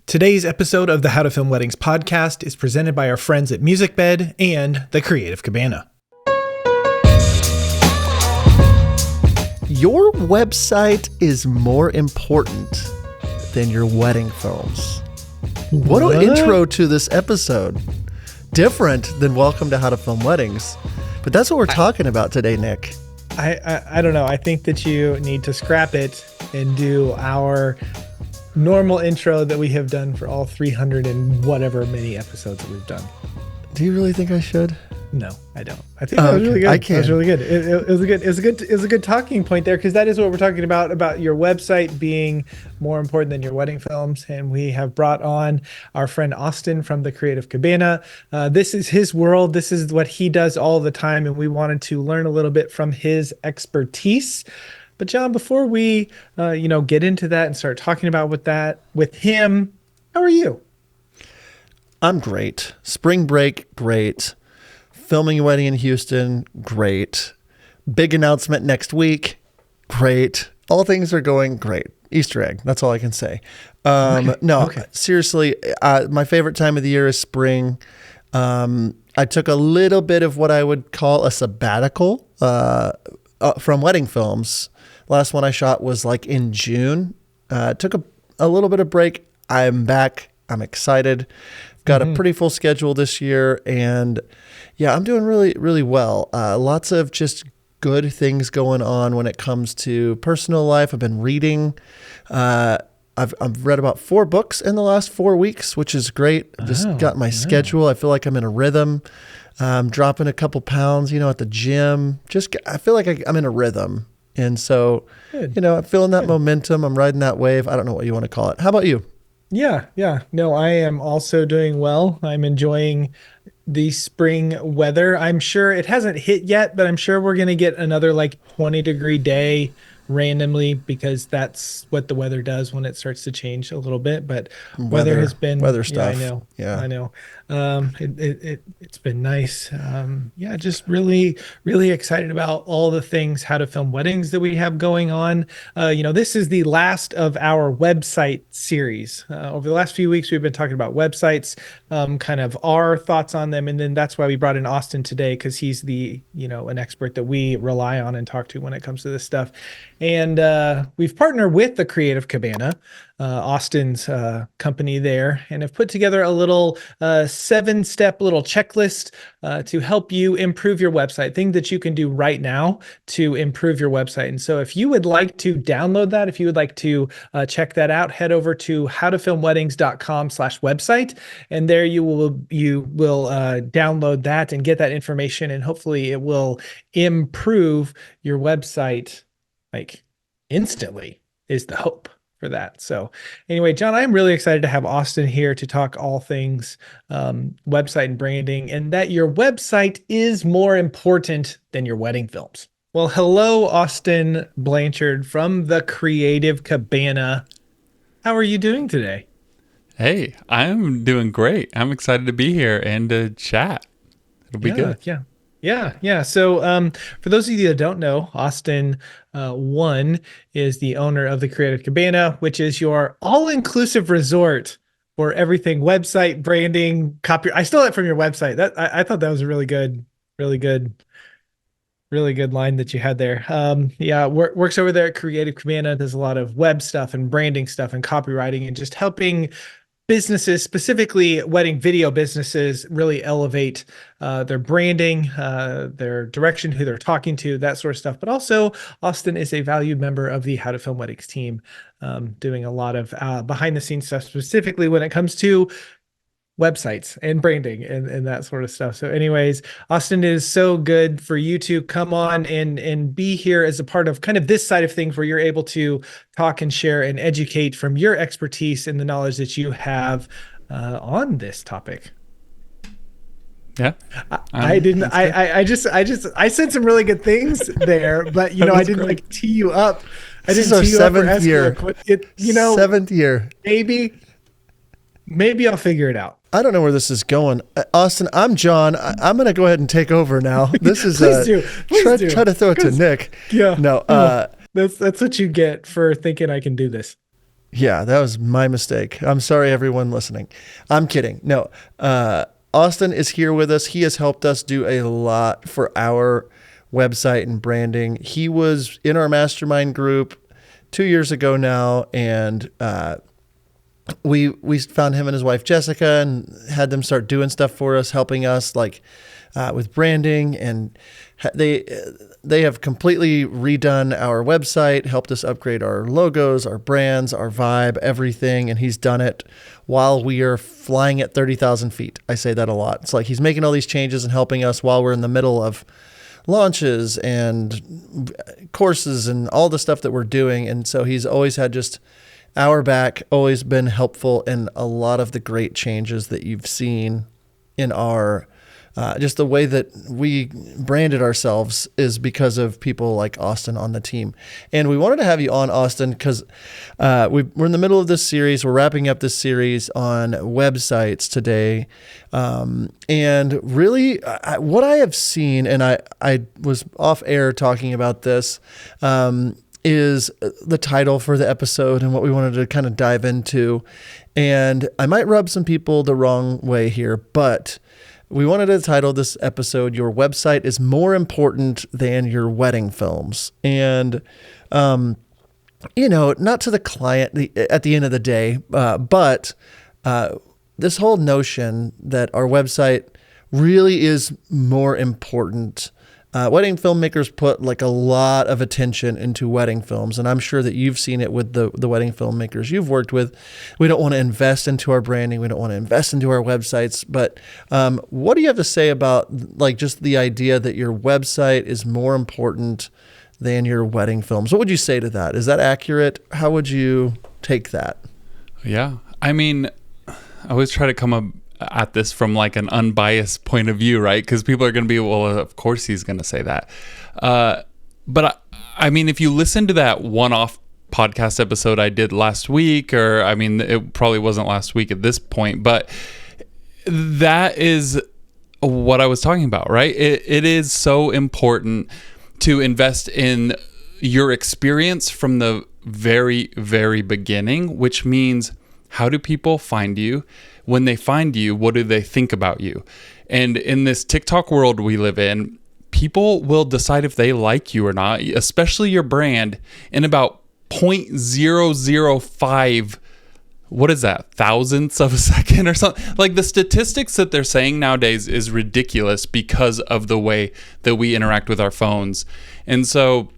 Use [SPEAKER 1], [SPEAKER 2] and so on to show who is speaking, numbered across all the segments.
[SPEAKER 1] Today's episode of the How to Film Weddings podcast is presented by our friends at MusicBed and the Creative Cabana.
[SPEAKER 2] Your website is more important than your wedding films. What an intro to this episode. Different than Welcome to How to Film Weddings. But that's what we're talking about today, Nick.
[SPEAKER 1] I don't know. I think that you need to scrap it and do our normal intro that we have done for all 300 and whatever many episodes that we've done.
[SPEAKER 2] Do you really think I should?
[SPEAKER 1] No, I don't. I think that was really good.
[SPEAKER 2] I can.
[SPEAKER 1] That was really good. It was a good talking point there, because that is what we're talking about your website being more important than your wedding films. And we have brought on our friend Austin from the Creative Cabana. This is his world. This is what he does all the time, and we wanted to learn a little bit from his expertise. But John, before we get into that and start talking about with him, how are you?
[SPEAKER 2] I'm great. Spring break, great. Filming a wedding in Houston, great. Big announcement next week, great. All things are going great. Easter egg, that's all I can say. Seriously, my favorite time of the year is spring. I took a little bit of what I would call a sabbatical from wedding films. Last one I shot was like in June. Took a little bit of break. I'm back. I'm excited. Got a pretty full schedule this year, and yeah, I'm doing really, really well. Lots of just good things going on when it comes to personal life. I've been reading. I've read about 4 books in the last 4 weeks, which is great. Just got my schedule. I feel like I'm in a rhythm. I'm dropping a couple pounds, at the gym. I feel like I'm in a rhythm. And so, I'm feeling that momentum. I'm riding that wave. I don't know what you want to call it. How about you?
[SPEAKER 1] Yeah. No, I am also doing well. I'm enjoying the spring weather. I'm sure it hasn't hit yet, but I'm sure we're going to get another 20-degree day randomly, because that's what the weather does when it starts to change a little bit. But weather has been
[SPEAKER 2] stuff.
[SPEAKER 1] I know. It's been nice. Just really, really excited about all the things How to Film Weddings that we have going on. This is the last of our website series. Over the last few weeks, we've been talking about websites, kind of our thoughts on them. And then that's why we brought in Austin today, because he's an expert that we rely on and talk to when it comes to this stuff. And we've partnered with the Creative Cabana, Austin's company there, and have put together a little 7-step little checklist to help you improve your website, things that you can do right now to improve your website. And so if you would like to download that, if you would like to check that out, head over to howtofilmweddings.com/website, and there you will download that and get that information, and hopefully it will improve your website instantly, is the hope for that. So anyway, John, I'm really excited to have Austin here to talk all things website and branding, and that your website is more important than your wedding films. Well, hello, Austin Blanchard from the Creative Cabana. How are you doing today?
[SPEAKER 3] Hey, I'm doing great. I'm excited to be here and to chat. It'll be good.
[SPEAKER 1] Yeah. So for those of you that don't know, Austin Bunn is the owner of the Creative Cabana, which is your all-inclusive resort for everything website, branding, copy. I stole it from your website. I thought that was a really good line that you had there. Works over there at Creative Cabana, does a lot of web stuff and branding stuff and copywriting, and just helping businesses, specifically wedding video businesses, really elevate their branding, their direction, who they're talking to, that sort of stuff. But also, Austin is a valued member of the How to Film Weddings team, doing a lot of behind the scenes stuff, specifically when it comes to websites and branding and that sort of stuff. So anyways, Austin, it is so good for you to come on and be here as a part of kind of this side of things, where you're able to talk and share and educate from your expertise and the knowledge that you have on this topic.
[SPEAKER 3] Yeah.
[SPEAKER 1] I said some really good things there, but I didn't tee you up.
[SPEAKER 2] This is our 7th year. 7th year.
[SPEAKER 1] Maybe I'll figure it out.
[SPEAKER 2] I don't know where this is going. Austin, I'm John. I'm going to go ahead and take over now. This is
[SPEAKER 1] Please
[SPEAKER 2] try to throw it to Nick.
[SPEAKER 1] Yeah.
[SPEAKER 2] No.
[SPEAKER 1] That's what you get for thinking I can do this.
[SPEAKER 2] Yeah, that was my mistake. I'm sorry, everyone listening. I'm kidding. No, Austin is here with us. He has helped us do a lot for our website and branding. He was in our mastermind group 2 years ago now, and we found him and his wife Jessica and had them start doing stuff for us, helping us like with branding, and they have completely redone our website, helped us upgrade our logos, our brands, our vibe, everything, and he's done it while we are flying at 30,000 feet. I say that a lot. It's like he's making all these changes and helping us while we're in the middle of launches and courses and all the stuff that we're doing. And so he's always had just our back, always been helpful in a lot of the great changes that you've seen in our just the way that we branded ourselves is because of people like Austin on the team. And we wanted to have you on, Austin, because we're in the middle of this series. We're wrapping up this series on websites today. And really, what I have seen, and I was off air talking about this, is the title for the episode and what we wanted to kind of dive into. And I might rub some people the wrong way here, but we wanted to title this episode, "Your Website is More Important Than Your Wedding Films." And, not to the client at the end of the day, but this whole notion that our website really is more important. Wedding filmmakers put like a lot of attention into wedding films, and I'm sure that you've seen it with the wedding filmmakers you've worked with. We don't want to invest into our branding. We don't want to invest into our websites. But what do you have to say about like just the idea that your website is more important than your wedding films? What would you say to that? Is that accurate? How would you take that?
[SPEAKER 3] Yeah. I mean, I always try to come up at this from like an unbiased point of view, right? Because people are going to be, well, of course he's going to say that. But I mean, if you listen to that one-off podcast episode I did last week, or I mean, it probably wasn't last week at this point, but that is what I was talking about, right? It is so important to invest in your experience from the very, very beginning, which means how do people find you? When they find you, what do they think about you? And in this TikTok world we live in, people will decide if they like you or not, especially your brand, in about 0.005, what is that, thousandths of a second or something? Like the statistics that they're saying nowadays is ridiculous because of the way that we interact with our phones. And so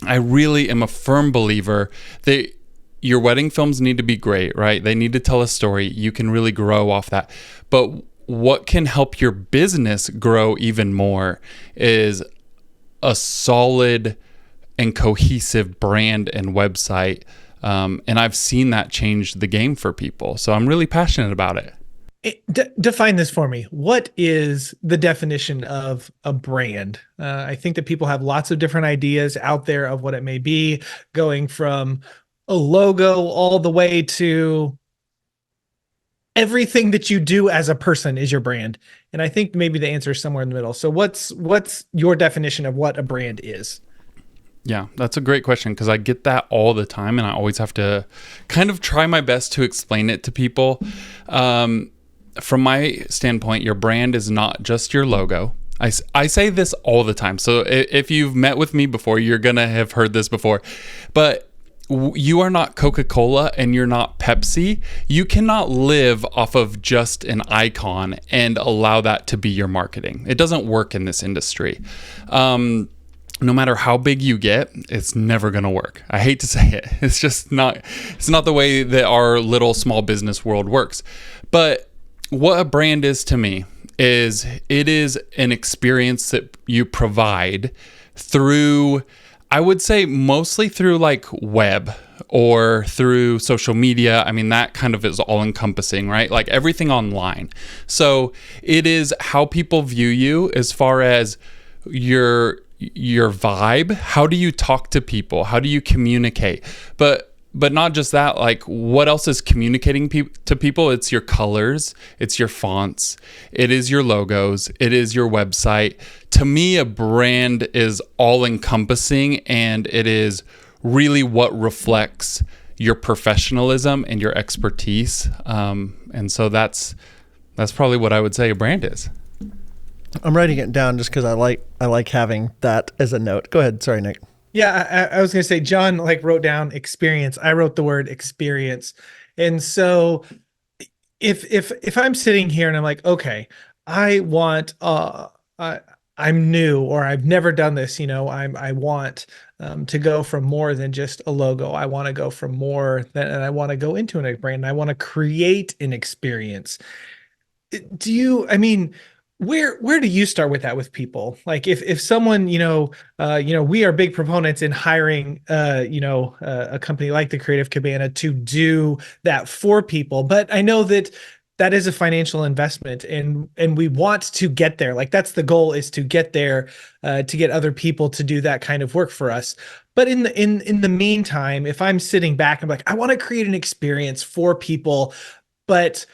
[SPEAKER 3] I really am a firm believer that your wedding films need to be great, right? They need to tell a story. You can really grow off that. But what can help your business grow even more is a solid and cohesive brand and website. And I've seen that change the game for people. So I'm really passionate about it.
[SPEAKER 1] Define this for me. What is the definition of a brand? I think that people have lots of different ideas out there of what it may be, going from a logo all the way to everything that you do as a person is your brand. And I think maybe the answer is somewhere in the middle. So what's your definition of what a brand is?
[SPEAKER 3] Yeah, that's a great question because I get that all the time and I always have to kind of try my best to explain it to people. From my standpoint, your brand is not just your logo. I say this all the time. So if you've met with me before, you're going to have heard this before. But you are not Coca-Cola and you're not Pepsi. You cannot live off of just an icon and allow that to be your marketing. It doesn't work in this industry. No matter how big you get, it's never going to work. I hate to say it. It's just not, it's not the way that our little small business world works. But what a brand is to me is it is an experience that you provide through, I would say mostly through like web or through social media. I mean, that kind of is all encompassing, right? Like everything online. So it is how people view you as far as your vibe. How do you talk to people? How do you communicate? But not just that, like what else is communicating to people? It's your colors, it's your fonts, it is your logos, it is your website. To me, a brand is all encompassing and it is really what reflects your professionalism and your expertise. And so that's probably what I would say a brand is.
[SPEAKER 2] I'm writing it down just because I like having that as a note. Go ahead. Sorry, Nick.
[SPEAKER 1] Yeah, I was gonna say John like wrote down experience. I wrote the word experience. And so if I'm sitting here and I'm like, okay, I want I'm new or I've never done this, I want to go from more than just a logo. I want to go from more than, and I want to go into a brand. I want to create an experience. I mean, where do you start with that with people? Like if someone, we are big proponents in hiring, a company like the Creative Cabana to do that for people. But I know that that is a financial investment and we want to get there. Like that's the goal, is to get there, to get other people to do that kind of work for us. But in the meantime, if I'm sitting back, I'm like, I want to create an experience for people, but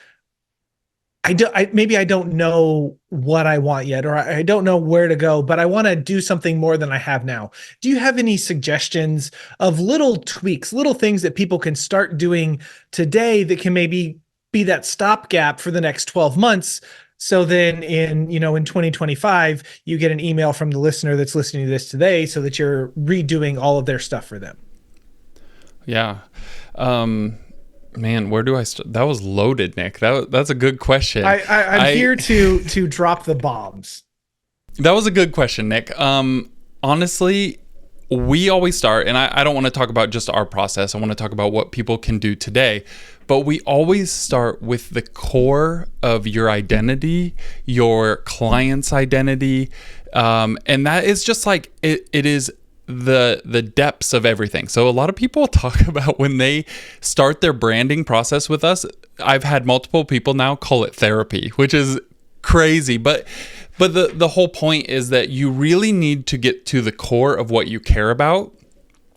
[SPEAKER 1] maybe I don't know what I want yet, or I don't know where to go, but I want to do something more than I have now. Do you have any suggestions of little tweaks, little things that people can start doing today that can maybe be that stopgap for the next 12 months? So then in 2025, you get an email from the listener that's listening to this today so that you're redoing all of their stuff for them.
[SPEAKER 3] Yeah. Man, where do I start? That was loaded, Nick. That's a good question.
[SPEAKER 1] I'm here to drop the bombs.
[SPEAKER 3] That was a good question, Nick. Honestly, we always start, and I don't want to talk about just our process. I want to talk about what people can do today. But we always start with the core of your identity, your client's identity. And that is just like, it is the depths of everything. So a lot of people talk about when they start their branding process with us. I've had multiple people now call it therapy, which is crazy. But the whole point is that you really need to get to the core of what you care about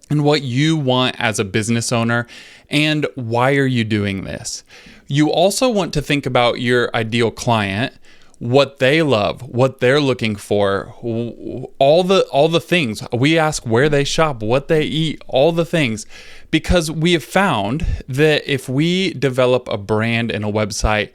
[SPEAKER 3] and what you want as a business owner, and why are you doing this? You also want to think about your ideal client, what they love, what they're looking for, all the things. We ask where they shop, what they eat, all the things, because we have found that if we develop a brand and a website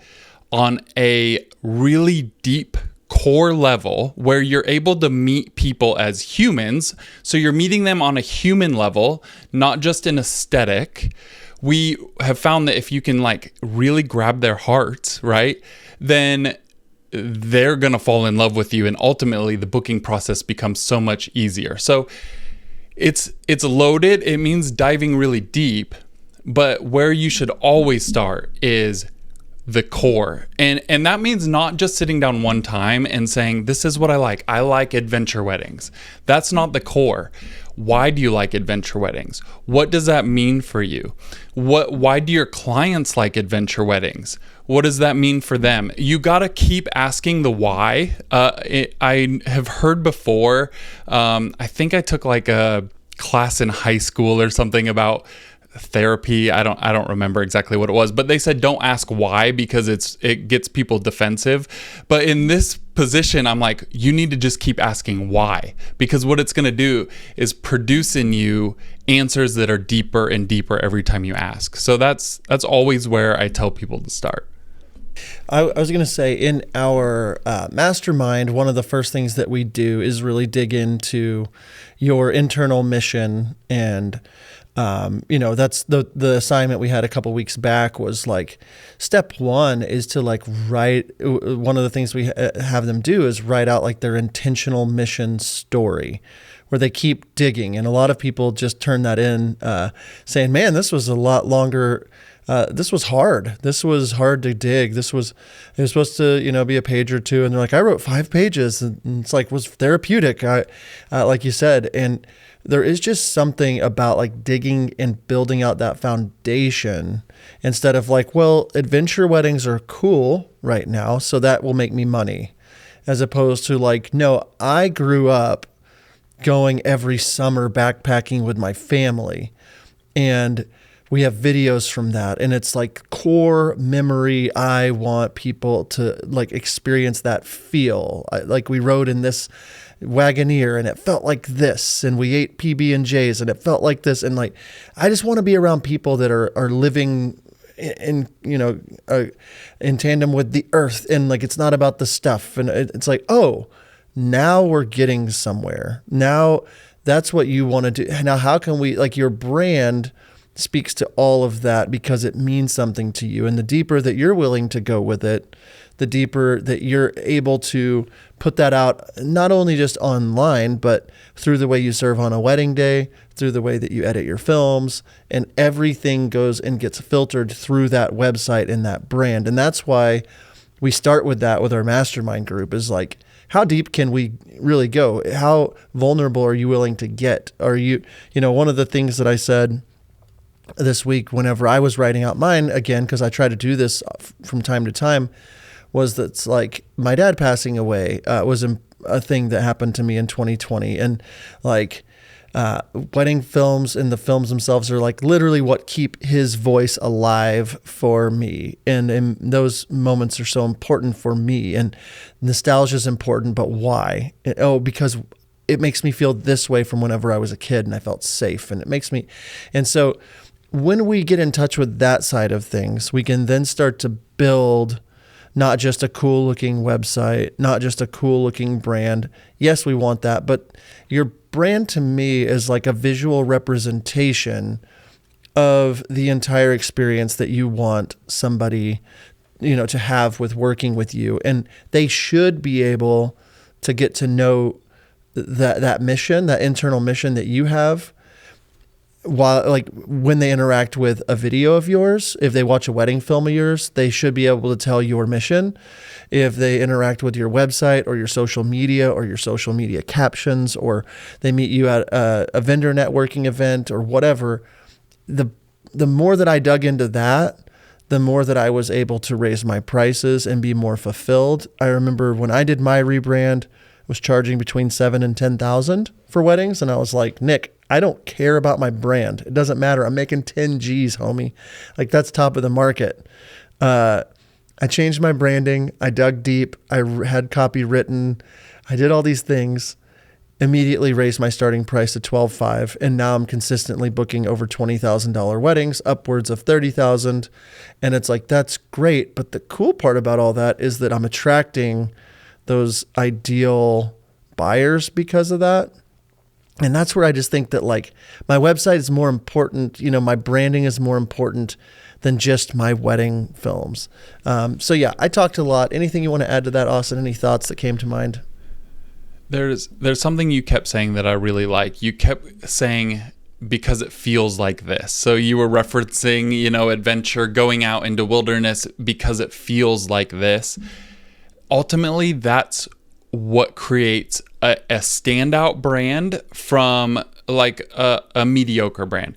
[SPEAKER 3] on a really deep core level where you're able to meet people as humans, so you're meeting them on a human level, not just an aesthetic, we have found that if you can like really grab their hearts, right, then they're going to fall in love with you, and ultimately the booking process becomes so much easier. So it's loaded. It means diving really deep, but where you should always start is the core. And that means not just sitting down one time and saying, this is what I like. I like adventure weddings. That's not the core. Why do you like adventure weddings? What does that mean for you? Why do your clients like adventure weddings? What does that mean for them? You got to keep asking the why. I have heard before, I think I took like a class in high school or something about therapy. I don't remember exactly what it was, but they said don't ask why because it gets people defensive. But in this position, I'm like, you need to just keep asking why, because what it's going to do is produce in you answers that are deeper and deeper every time you ask. So that's always where I tell people to start.
[SPEAKER 2] I was going to say, in our mastermind, one of the first things that we do is really dig into your internal mission. And that's the assignment we had a couple weeks back was like, step one is to like write. One of the things we have them do is write out like their intentional mission story, where they keep digging. And a lot of people just turn that in, saying, man, this was a lot longer. This was hard. This was hard to dig. It was supposed to, be a page or two. And they're like, I wrote 5 pages, and it's like, was therapeutic. Like you said, and there is just something about like digging and building out that foundation instead of like, well, adventure weddings are cool right now, so that will make me money, as opposed to like, no, I grew up going every summer backpacking with my family, and We have videos from that, and it's like core memory. I want people to like experience that feel. Like we rode in this Wagoneer and it felt like this, and we ate PB&Js and it felt like this, and like I just want to be around people that are living in in tandem with the earth, and like it's not about the stuff, and it's like, oh, now we're getting somewhere. Now that's what you want to do. Now how can we, like, your brand speaks to all of that because it means something to you, and the deeper that you're willing to go with it, the deeper that you're able to put that out, not only just online, but through the way you serve on a wedding day, through the way that you edit your films, and everything goes and gets filtered through that website and that brand. And that's why we start with that with our mastermind group, is like, how deep can we really go? How vulnerable are you willing to get? Are you, one of the things that I said this week whenever I was writing out mine, again, because I try to do this from time to time, was that's like my dad passing away was a thing that happened to me in 2020. And like wedding films and the films themselves are like literally what keep his voice alive for me. And those moments are so important for me. And nostalgia is important, but why? Because it makes me feel this way from whenever I was a kid and I felt safe. And it makes me, and so when we get in touch with that side of things, we can then start to build not just a cool looking website, not just a cool looking brand. Yes, we want that, but your brand to me is like a visual representation of the entire experience that you want somebody, to have with working with you. And they should be able to get to know that mission, that internal mission that you have, while like when they interact with a video of yours. If they watch a wedding film of yours, they should be able to tell your mission. If they interact with your website or your social media captions, or they meet you at a vendor networking event or whatever, the more that I dug into that, the more that I was able to raise my prices and be more fulfilled. I remember when I did my rebrand, was charging between $7,000 and $10,000 for weddings, and I was like, Nick, I don't care about my brand. It doesn't matter. I'm making 10 G's, homie. Like, that's top of the market. I changed my branding. I dug deep. I had copy written. I did all these things, immediately raised my starting price to $12,500. And now I'm consistently booking over $20,000 weddings, upwards of $30,000. And it's like, that's great. But the cool part about all that is that I'm attracting those ideal buyers because of that. And that's where I just think that like my website is more important. My branding is more important than just my wedding films. So yeah, I talked a lot. Anything you want to add to that, Austin? Any thoughts that came to mind?
[SPEAKER 3] There's something you kept saying that I really like. You kept saying, because it feels like this. So you were referencing, adventure, going out into wilderness because it feels like this. Ultimately, that's what creates a standout brand from like a mediocre brand.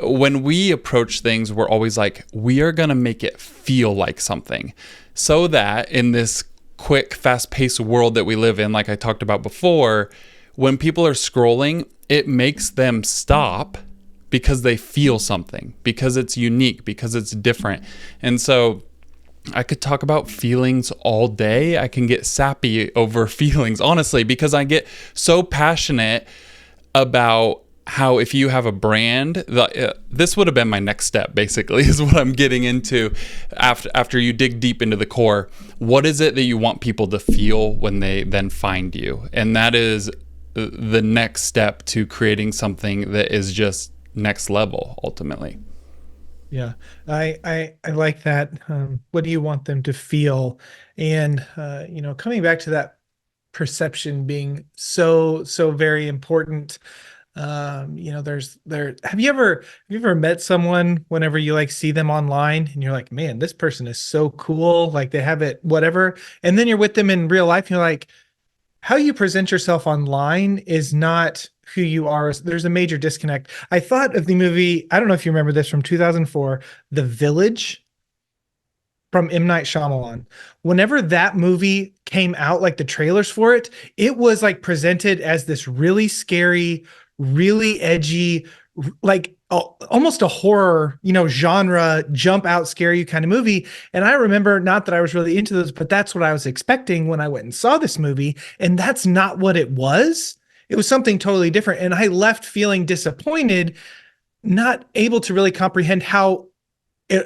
[SPEAKER 3] When we approach things, we're always like, we are going to make it feel like something, so that in this quick, fast-paced world that we live in, like I talked about before, when people are scrolling, it makes them stop because they feel something, because it's unique, because it's different. And so I could talk about feelings all day. I can get sappy over feelings, honestly, because I get so passionate about how if you have a brand, this would have been my next step, basically, is what I'm getting into after you dig deep into the core. What is it that you want people to feel when they then find you? And that is the next step to creating something that is just next level, ultimately.
[SPEAKER 1] Yeah, I like that. What do you want them to feel? And coming back to that perception being so very important. Have you ever met someone whenever you like see them online and you're like, man, this person is so cool, like they have it, whatever, and then you're with them in real life, and you're like, how you present yourself online is not who you are. There's a major disconnect. I thought of the movie, I don't know if you remember this, from 2004, The Village, from M. Night Shyamalan. Whenever that movie came out, like the trailers for it, it was like presented as this really scary, really edgy, like almost a horror, genre, jump out, scare you kind of movie. And I remember, not that I was really into those, but that's what I was expecting when I went and saw this movie. And that's not what it was. It was something totally different. And I left feeling disappointed, not able to really comprehend how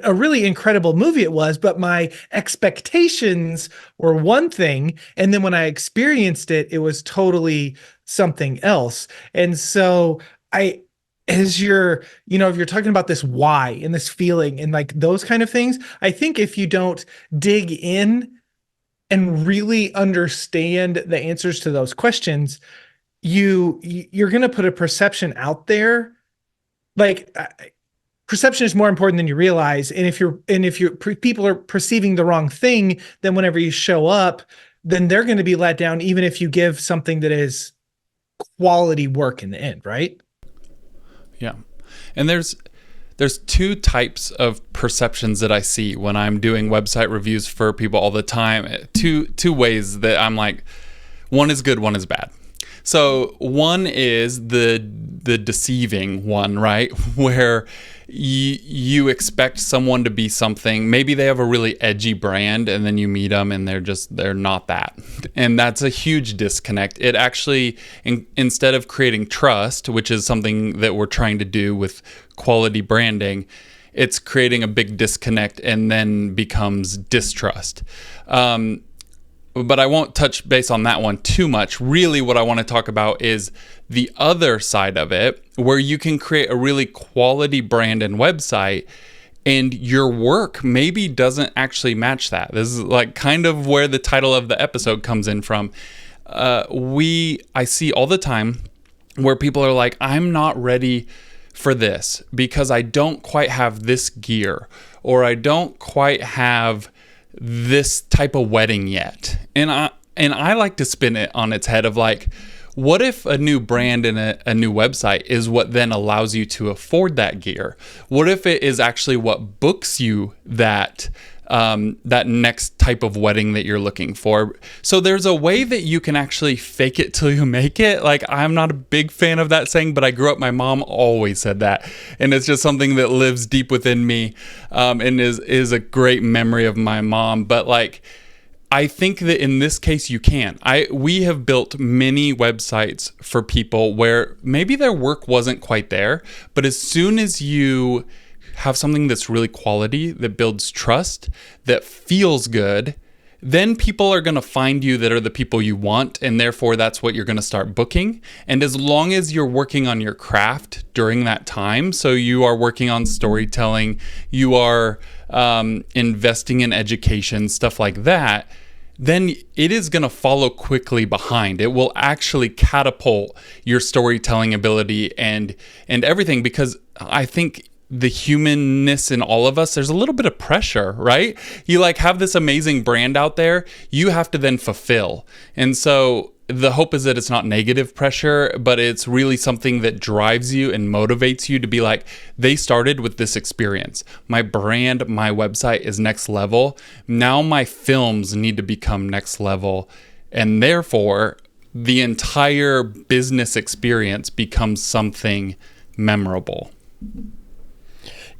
[SPEAKER 1] a really incredible movie it was, but my expectations were one thing. And then when I experienced it, it was totally something else. And so I, as if you're talking about this why and this feeling and like those kind of things, I think if you don't dig in and really understand the answers to those questions, you're going to put a perception out there. Like, perception is more important than you realize. And if people are perceiving the wrong thing, then whenever you show up, then they're going to be let down, even if you give something that is quality work in the end, right?
[SPEAKER 3] Yeah. And there's two types of perceptions that I see when I'm doing website reviews for people all the time. Two ways that I'm like, one is good, one is bad. So one is the deceiving one, right? Where you expect someone to be something. Maybe they have a really edgy brand, and then you meet them and they're not that. And that's a huge disconnect. It actually, instead of creating trust, which is something that we're trying to do with quality branding, it's creating a big disconnect and then becomes distrust. But I won't touch base on that one too much. Really, what I want to talk about is the other side of it, where you can create a really quality brand and website, and your work maybe doesn't actually match that. This is like kind of where the title of the episode comes in from. I see all the time where people are like, I'm not ready for this because I don't quite have this gear, or I don't quite have this type of wedding yet. And I like to spin it on its head of like, what if a new brand and a new website is what then allows you to afford that gear? What if it is actually what books you that next type of wedding that you're looking for? So there's a way that you can actually fake it till you make it. Like, I'm not a big fan of that saying, but I grew up, my mom always said that. And it's just something that lives deep within me, and is a great memory of my mom. But like, I think that in this case you can. We have built many websites for people where maybe their work wasn't quite there, but as soon as you have something that's really quality, that builds trust, that feels good, then people are going to find you that are the people you want, and therefore that's what you're going to start booking. And as long as you're working on your craft during that time, so you are working on storytelling, you are investing in education, stuff like that, then it is going to follow quickly behind. It will actually catapult your storytelling ability and everything, because I think the humanness in all of us, there's a little bit of pressure, right? You like have this amazing brand out there, you have to then fulfill. And so the hope is that it's not negative pressure, but it's really something that drives you and motivates you to be like, they started with this experience. My brand, my website is next level. Now my films need to become next level. And therefore, the entire business experience becomes something memorable.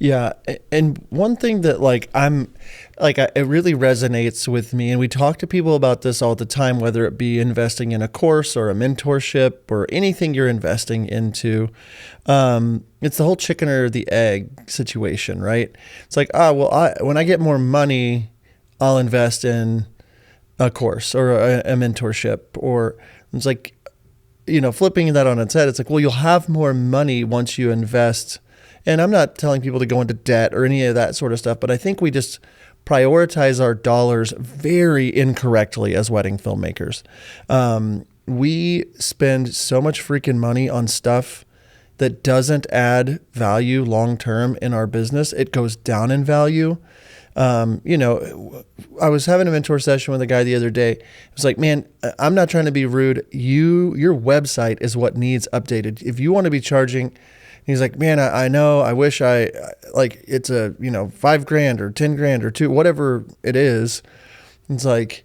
[SPEAKER 2] Yeah, and one thing that it really resonates with me, and we talk to people about this all the time, whether it be investing in a course or a mentorship or anything you're investing into. It's the whole chicken or the egg situation, right? It's like, when I get more money, I'll invest in a course or a mentorship, or it's like, flipping that on its head. It's like, well, you'll have more money once you invest. And I'm not telling people to go into debt or any of that sort of stuff, but I think we just prioritize our dollars very incorrectly as wedding filmmakers. We spend so much freaking money on stuff that doesn't add value long-term in our business. It goes down in value. I was having a mentor session with a guy the other day. It was like, man, I'm not trying to be rude. Your website is what needs updated. If you want to be charging, he's like, man, I know, I wish it's a, $5,000 or $10,000 or $2,000, whatever it is. It's like,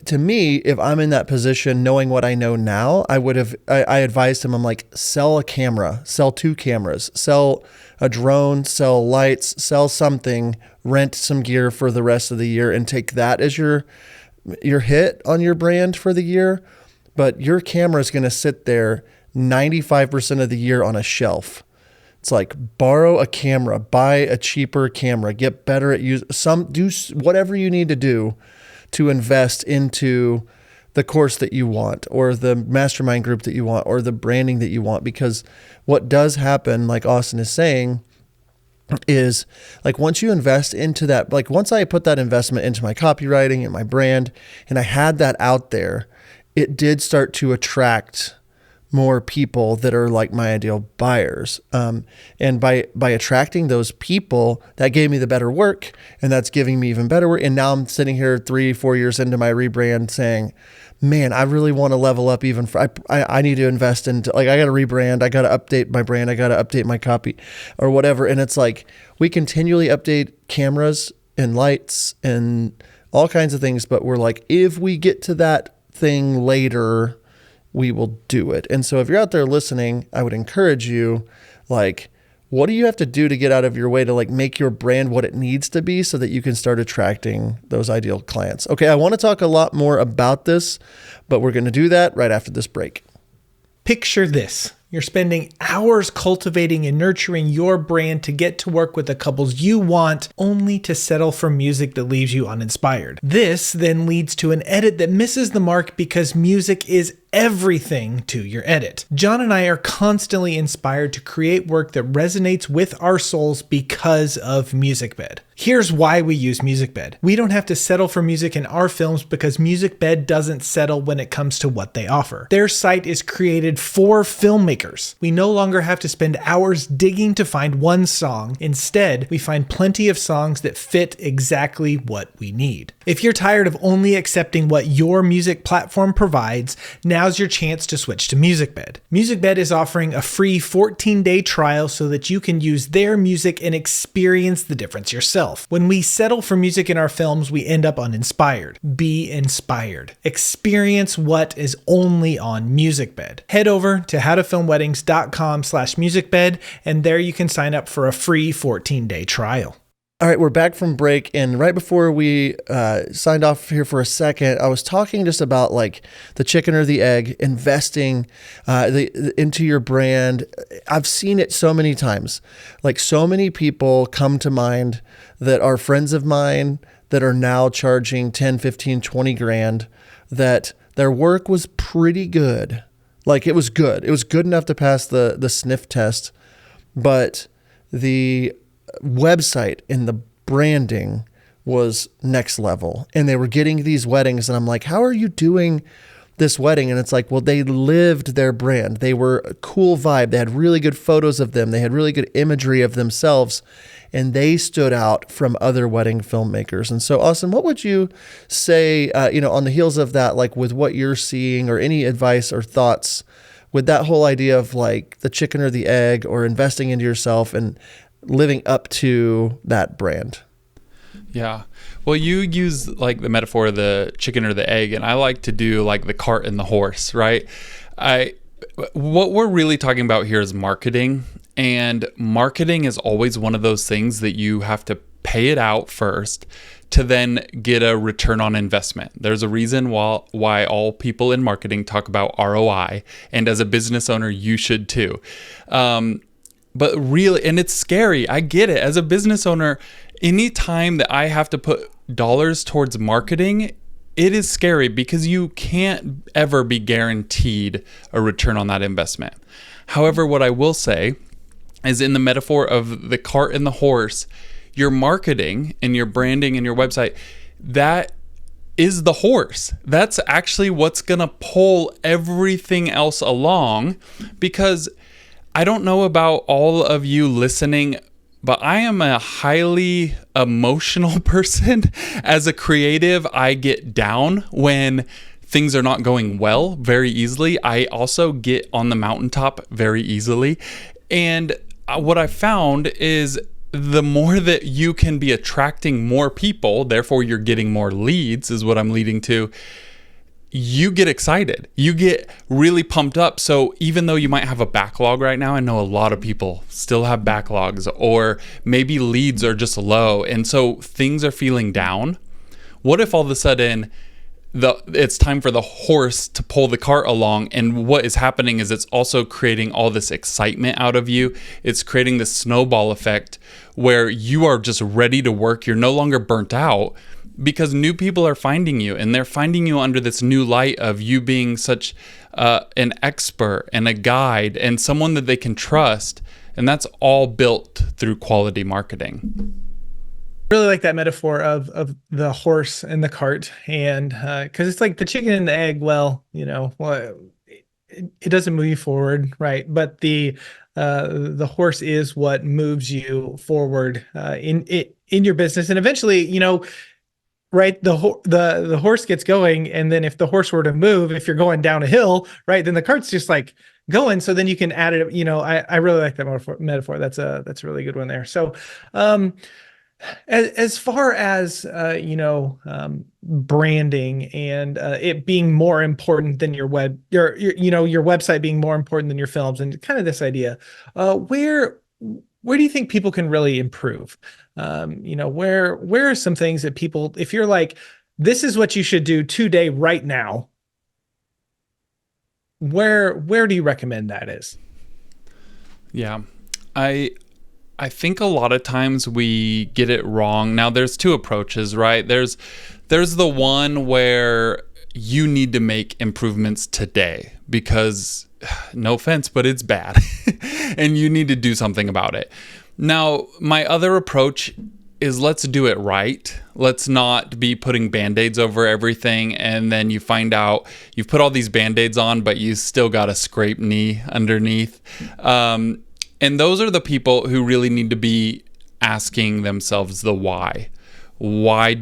[SPEAKER 2] to me, if I'm in that position, knowing what I know now, I advised him, I'm like, sell a camera, sell 2 cameras, sell a drone, sell lights, sell something, rent some gear for the rest of the year, and take that as your hit on your brand for the year. But your camera is going to sit there 95% of the year on a shelf. It's like, borrow a camera, buy a cheaper camera, get better at do whatever you need to do to invest into the course that you want, or the mastermind group that you want, or the branding that you want. Because what does happen, like Austin is saying, is like, once you invest into that, like once I put that investment into my copywriting and my brand, and I had that out there, it did start to attract more people that are like my ideal buyers. And by attracting those people, that gave me the better work, and that's giving me even better work. And now I'm sitting here 3-4 years into my rebrand saying, man, I really want to level up even for, I need to invest into, like, I got to rebrand. I got to update my brand. I got to update my copy or whatever. And it's like, we continually update cameras and lights and all kinds of things, but we're like, if we get to that thing later, we will do it. And so if you're out there listening, I would encourage you, like, what do you have to do to get out of your way to like make your brand what it needs to be so that you can start attracting those ideal clients? Okay, I want to talk a lot more about this, but we're going to do that right after this break.
[SPEAKER 1] Picture this. You're spending hours cultivating and nurturing your brand to get to work with the couples you want, only to settle for music that leaves you uninspired. This then leads to an edit that misses the mark because music is everything to your edit. John and I are constantly inspired to create work that resonates with our souls because of MusicBed. Here's why we use MusicBed. We don't have to settle for music in our films because MusicBed doesn't settle when it comes to what they offer. Their site is created for filmmakers. We no longer have to spend hours digging to find one song. Instead, we find plenty of songs that fit exactly what we need. If you're tired of only accepting what your music platform provides, now's your chance to switch to MusicBed. MusicBed is offering a free 14-day trial so that you can use their music and experience the difference yourself. When we settle for music in our films, we end up uninspired. Be inspired. Experience what is only on MusicBed. Head over to howtofilmweddings.com/musicbed, and there you can sign up for a free 14-day trial.
[SPEAKER 2] All right, we're back from break, and right before we signed off here for a second, I was talking just about like the chicken or the egg, investing into your brand. I've seen it so many times. Like, so many people come to mind that are friends of mine that are now charging 10, 15, 20 grand, that their work was pretty good. Like, it was good. It was good enough to pass the sniff test, but the website and the branding was next level, and they were getting these weddings, and I'm like, how are you doing this wedding? And it's like, well, they lived their brand. They were a cool vibe. They had really good photos of them. They had really good imagery of themselves, and they stood out from other wedding filmmakers. And so, Austin, what would you say, on the heels of that, like with what you're seeing, or any advice or thoughts with that whole idea of like the chicken or the egg, or investing into yourself and living up to that brand?
[SPEAKER 3] Yeah. Well, you use like the metaphor of the chicken or the egg, and I like to do like the cart and the horse, right? What we're really talking about here is marketing, and marketing is always one of those things that you have to pay it out first to then get a return on investment. There's a reason why all people in marketing talk about ROI, and as a business owner, you should too. But really, and it's scary. I get it. As a business owner, any time that I have to put dollars towards marketing, it is scary because you can't ever be guaranteed a return on that investment. However, what I will say is, in the metaphor of the cart and the horse, your marketing and your branding and your website, that is the horse. That's actually what's going to pull everything else along. Because I don't know about all of you listening, but I am a highly emotional person. As a creative, I get down when things are not going well very easily. I also get on the mountaintop very easily. And what I found is the more that you can be attracting more people, therefore you're getting more leads, is what I'm leading to, you get excited. You get really pumped up. So even though you might have a backlog right now, I know a lot of people still have backlogs, or maybe leads are just low, and so things are feeling down. What if all of a sudden it's time for the horse to pull the cart along, and what is happening is it's also creating all this excitement out of you. It's creating this snowball effect where you are just ready to work. You're no longer burnt out, because new people are finding you, and they're finding you under this new light of you being such an expert and a guide and someone that they can trust. And that's all built through quality marketing.
[SPEAKER 1] Really like that metaphor of the horse and the cart, and because it's like the chicken and the egg. Well, it doesn't move you forward, right? But the horse is what moves you forward in your business, and eventually, right, the horse gets going, and then if the horse were to move, if you're going down a hill, right, then the cart's just like going. So then you can add it. I really like that metaphor. That's a really good one there. So, as far as branding and it being more important than your website being more important than your films, and kind of this idea, where do you think people can really improve? Where are some things that people, if you're like, this is what you should do today, right now, where do you recommend that is?
[SPEAKER 3] Yeah, I think a lot of times we get it wrong. Now, there's two approaches, right? There's the one where you need to make improvements today because, no offense, but it's bad and you need to do something about it. Now, my other approach is, let's do it right. Let's not be putting Band-Aids over everything, and then you find out you've put all these Band-Aids on, but you still got a scraped knee underneath. And those are the people who really need to be asking themselves the why. Why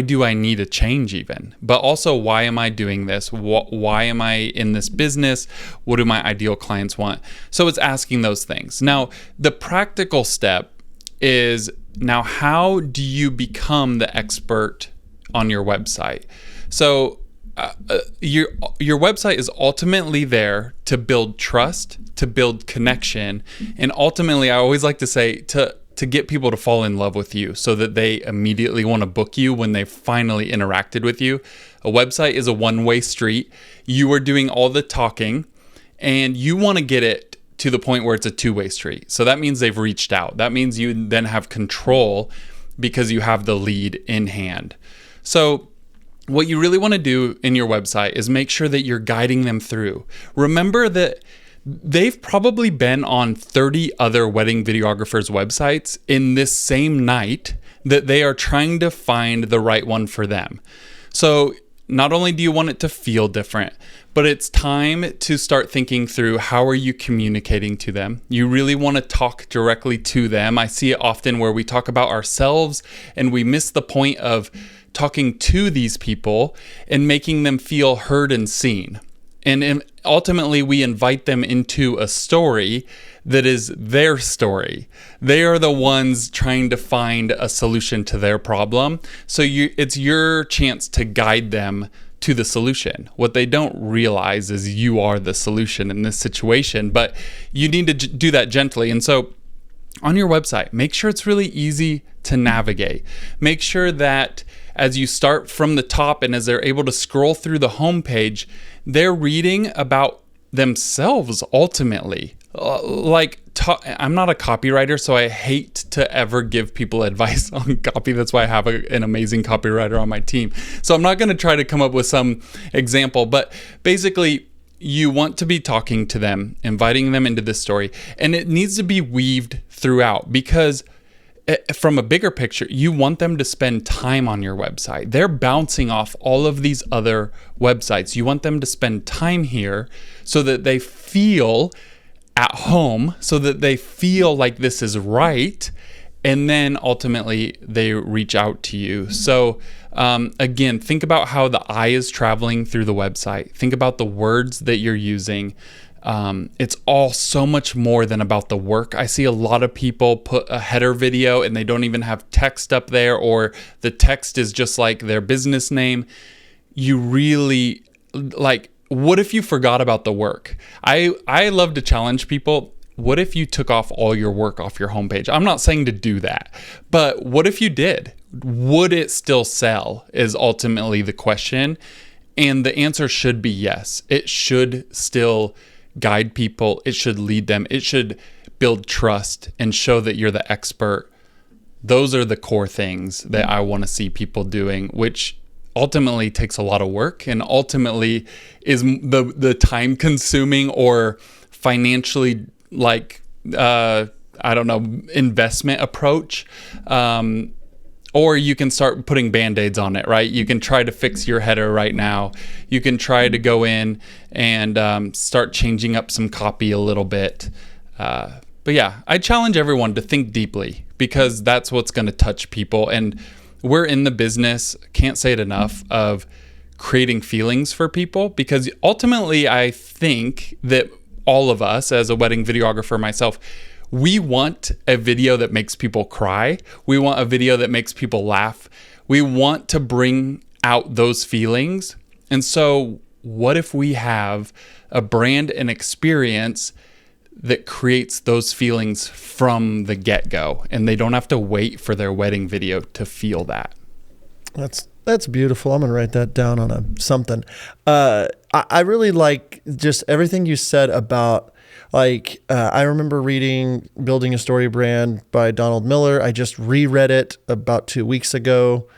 [SPEAKER 3] do I need a change even? But also, why am I doing this? Why am I in this business? What do my ideal clients want? So it's asking those things. Now, the practical step is, now how do you become the expert on your website? So your website is ultimately there to build trust, to build connection, and ultimately, I always like to say, to get people to fall in love with you so that they immediately want to book you when they finally interacted with you. A website is a one-way street. You are doing all the talking, and you want to get it to the point where it's a two-way street. So that means they've reached out. That means you then have control because you have the lead in hand. So what you really want to do in your website is make sure that you're guiding them through. Remember that they've probably been on 30 other wedding videographers' websites in this same night that they are trying to find the right one for them. So not only do you want it to feel different, but it's time to start thinking through, how are you communicating to them? You really want to talk directly to them. I see it often where we talk about ourselves and we miss the point of talking to these people and making them feel heard and seen. And ultimately, we invite them into a story that is their story. They are the ones trying to find a solution to their problem. So it's your chance to guide them to the solution. What they don't realize is you are the solution in this situation, but you need to do that gently. And so on your website, make sure it's really easy to navigate. Make sure that as you start from the top and as they're able to scroll through the homepage, they're reading about themselves ultimately. I'm not a copywriter, so I hate to ever give people advice on copy. That's why I have an amazing copywriter on my team. So I'm not going to try to come up with some example, but basically, you want to be talking to them, inviting them into this story, and it needs to be weaved throughout, because from a bigger picture, you want them to spend time on your website. They're bouncing off all of these other websites. You want them to spend time here so that they feel at home, so that they feel like this is right, and then ultimately they reach out to you. So again, think about how the eye is traveling through the website. Think about the words that you're using. It's all so much more than about the work. I see a lot of people put a header video and they don't even have text up there, or the text is just like their business name. You really, like, what if you forgot about the work? I love to challenge people. What if you took off all your work off your homepage? I'm not saying to do that, but what if you did? Would it still sell is ultimately the question. And the answer should be yes. It should still guide people. It should lead them. It should build trust and show that you're the expert. Those are the core things that I want to see people doing, which ultimately takes a lot of work and ultimately is the time consuming or financially, like, I don't know, investment approach. Or you can start putting Band-Aids on it, right? You can try to fix your header right now. You can try to go in and start changing up some copy a little bit. But yeah, I challenge everyone to think deeply, because that's what's going to touch people. And we're in the business, can't say it enough, of creating feelings for people, because ultimately I think that all of us, as a wedding videographer myself, we want a video that makes people cry. We want a video that makes people laugh. We want to bring out those feelings. And so what if we have a brand and experience that creates those feelings from the get-go, and they don't have to wait for their wedding video to feel that?
[SPEAKER 2] That's beautiful. I'm going to write that down on something. I really like just everything you said about, like, I remember reading Building a Story Brand by Donald Miller. I just reread it about 2 weeks ago.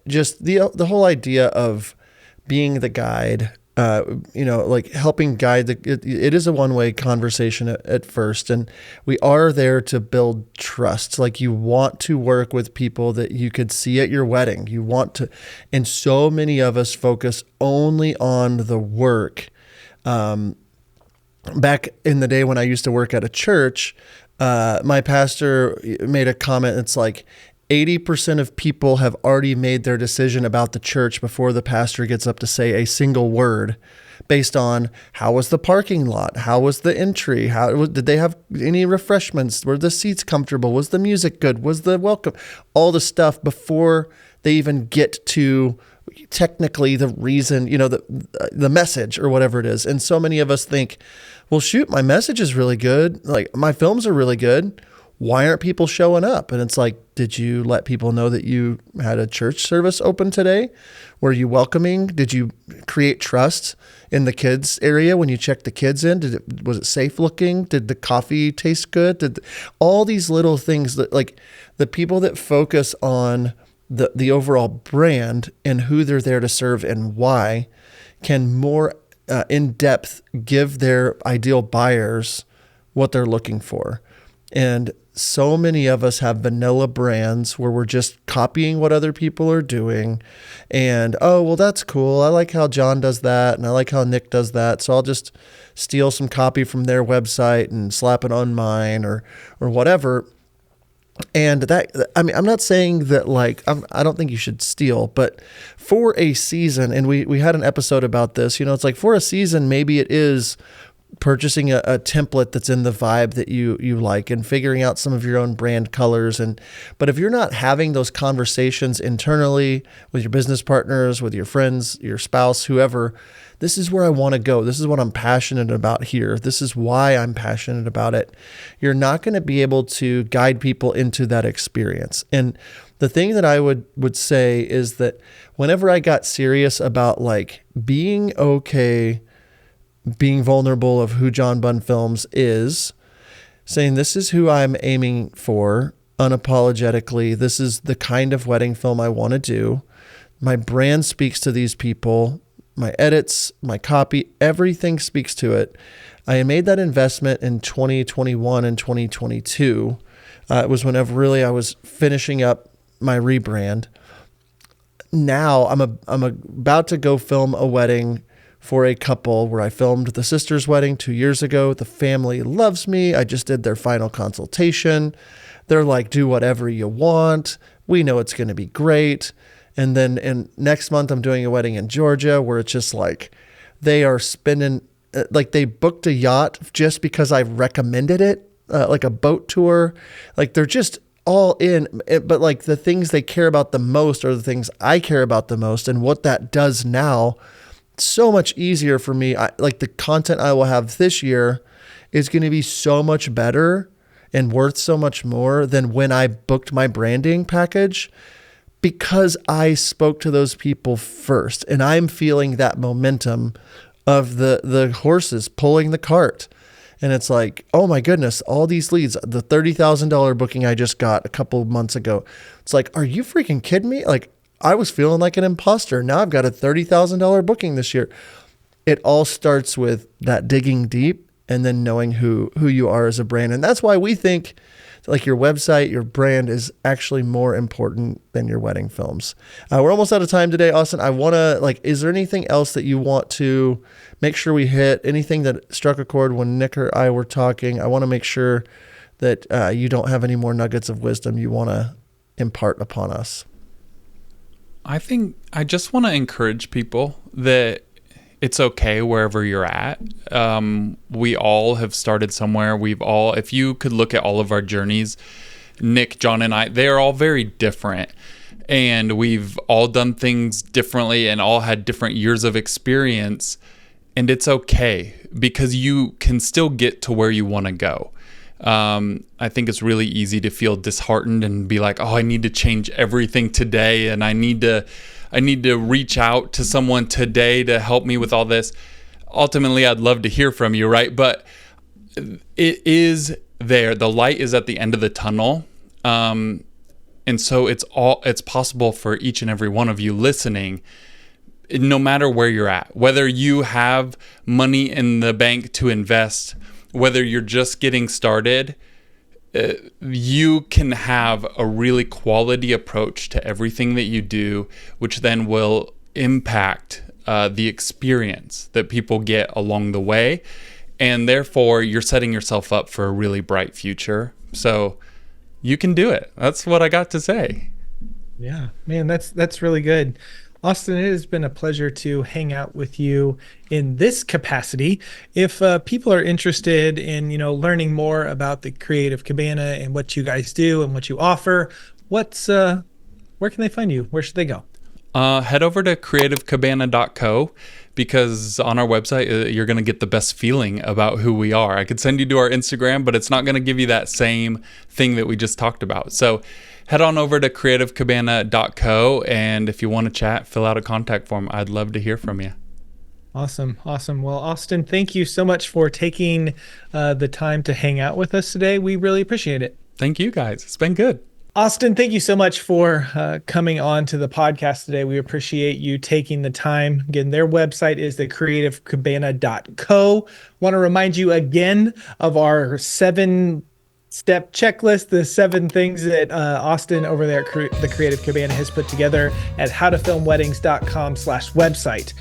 [SPEAKER 2] Just the whole idea of being the guide, like helping guide it is a one-way conversation at first. And we are there to build trust. Like, you want to work with people that you could see at your wedding. You want to, and so many of us focus only on the work. Back in the day when I used to work at a church, my pastor made a comment. It's like 80% of people have already made their decision about the church before the pastor gets up to say a single word, based on how was the parking lot? How was the entry? Did they have any refreshments? Were the seats comfortable? Was the music good? Was the welcome? All the stuff before they even get to technically the reason, the message or whatever it is. And so many of us think, well, shoot, my message is really good. Like, my films are really good. Why aren't people showing up? And it's like, did you let people know that you had a church service open today? Were you welcoming? Did you create trust in the kids area when you checked the kids in? Was it safe looking? Did the coffee taste good? All these little things that, like, the people that focus on the overall brand and who they're there to serve and why can more in depth give their ideal buyers what they're looking for. And so many of us have vanilla brands where we're just copying what other people are doing. And, oh, well, that's cool. I like how John does that. And I like how Nick does that. So I'll just steal some copy from their website and slap it on mine or whatever. And that, I mean, I'm not saying that, like, I don't think you should steal, but for a season, and we had an episode about this, it's like, for a season, maybe it is purchasing a template that's in the vibe that you like, and figuring out some of your own brand colors. But if you're not having those conversations internally with your business partners, with your friends, your spouse, whoever, this is where I want to go. This is what I'm passionate about here. This is why I'm passionate about it. You're not going to be able to guide people into that experience. And the thing that I would say is that whenever I got serious about, like, being okay, being vulnerable of who John Bunn Films is, saying this is who I'm aiming for unapologetically. This is the kind of wedding film I want to do. My brand speaks to these people. My edits, my copy, everything speaks to it. I made that investment in 2021 and 2022. It was whenever really I was finishing up my rebrand. Now I'm about to go film a wedding for a couple where I filmed the sister's wedding 2 years ago. The family loves me. I just did their final consultation. They're like, do whatever you want. We know it's going to be great. And next month I'm doing a wedding in Georgia where it's just like, they are spending like they booked a yacht just because I recommended it, like a boat tour. Like they're just all in, but like the things they care about the most are the things I care about the most. And what that does now, so much easier for me. Like the content I will have this year is going to be so much better and worth so much more than when I booked my branding package, because I spoke to those people first, and I'm feeling that momentum of the horses pulling the cart. And it's like, oh my goodness, all these leads, the $30,000 booking I just got a couple of months ago. It's like, are you freaking kidding me? Like I was feeling like an imposter. Now I've got a $30,000 booking this year. It all starts with that digging deep and then knowing who you are as a brand. And that's why we think like your website, your brand is actually more important than your wedding films. We're almost out of time today, Austin. I want to is there anything else that you want to make sure we hit? Anything that struck a chord when Nick or I were talking? I want to make sure that you don't have any more nuggets of wisdom you want to impart upon us.
[SPEAKER 3] I think I just want to encourage people that it's okay wherever you're at. We all have started somewhere. If you could look at all of our journeys, Nick, John, and I, they are all very different. And we've all done things differently and all had different years of experience. And it's okay because you can still get to where you want to go. I think it's really easy to feel disheartened and be like, oh, I need to change everything today. And I need to reach out to someone today to help me with all this. Ultimately, I'd love to hear from you, right? But it is there. The light is at the end of the tunnel. And so it's possible for each and every one of you listening, no matter where you're at, whether you have money in the bank to invest, whether you're just getting started, you can have a really quality approach to everything that you do, which then will impact the experience that people get along the way. And therefore, you're setting yourself up for a really bright future. So you can do it. That's what I got to say.
[SPEAKER 1] Yeah, man, that's really good. Austin, it has been a pleasure to hang out with you in this capacity. If people are interested in, learning more about the Creative Cabana and what you guys do and what you offer, where can they find you? Where should they go?
[SPEAKER 3] Head over to creativecabana.co, because on our website, you're going to get the best feeling about who we are. I could send you to our Instagram, but it's not going to give you that same thing that we just talked about. So head on over to creativecabana.co, and if you want to chat, fill out a contact form. I'd love to hear from you.
[SPEAKER 1] Awesome. Well, Austin, thank you so much for taking the time to hang out with us today. We really appreciate it.
[SPEAKER 3] Thank you, guys. It's been good.
[SPEAKER 1] Austin, thank you so much for coming on to the podcast today. We appreciate you taking the time. Again, their website is thecreativecabana.co. Want to remind you again of our 7-step checklist, the 7 things that Austin over there at the Creative Cabana has put together at howtofilmweddings.com/website.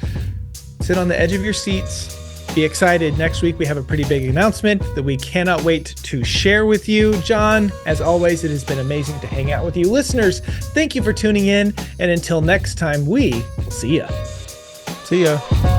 [SPEAKER 1] Sit on the edge of your seats. Be excited. Next week, we have a pretty big announcement that we cannot wait to share with you. John, as always, it has been amazing to hang out with you. Listeners, thank you for tuning in. And until next time, we will see ya.
[SPEAKER 2] See ya.